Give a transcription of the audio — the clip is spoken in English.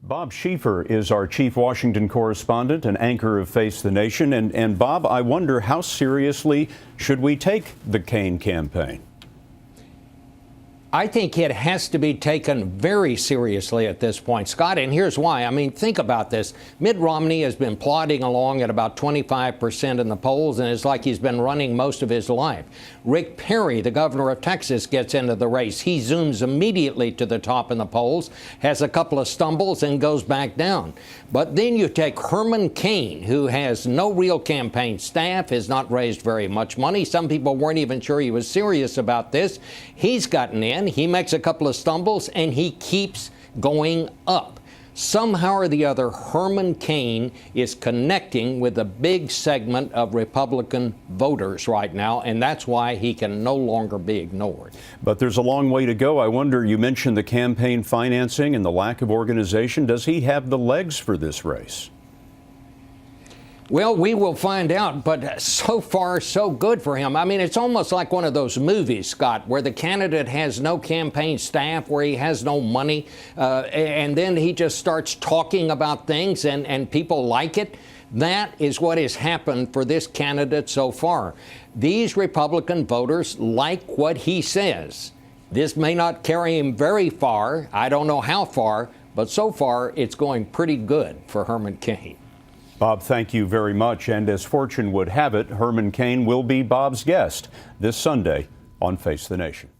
Bob Schieffer is our chief Washington correspondent and anchor of Face the Nation. And Bob, I wonder, how seriously should we take the Cain campaign? I think it has to be taken very seriously at this point, Scott, and here's why. I mean, think about this. Mitt Romney has been plodding along at about 25% in the polls, and it's like he's been running most of his life. Rick Perry, the governor of Texas, gets into the race. He zooms immediately to the top in the polls, has a couple of stumbles, and goes back down. But then you take Herman Cain, who has no real campaign staff, has not raised very much money. Some people weren't even sure he was serious about this. He's gotten in. He makes a couple of stumbles, and he keeps going up. Somehow or the other, Herman Cain is connecting with a big segment of Republican voters right now, and that's why he can no longer be ignored. But there's a long way to go. I wonder, you mentioned the campaign financing and the lack of organization. Does he have the legs for this race? Well, we will find out, but so far, so good for him. I mean, it's almost like one of those movies, Scott, where the candidate has no campaign staff, where he has no money, and then he just starts talking about things, and people like it. That is what has happened for this candidate so far. These Republican voters like what he says. This may not carry him very far. I don't know how far, but so far, it's going pretty good for Herman Cain. Bob, thank you very much. And as fortune would have it, Herman Cain will be Bob's guest this Sunday on Face the Nation.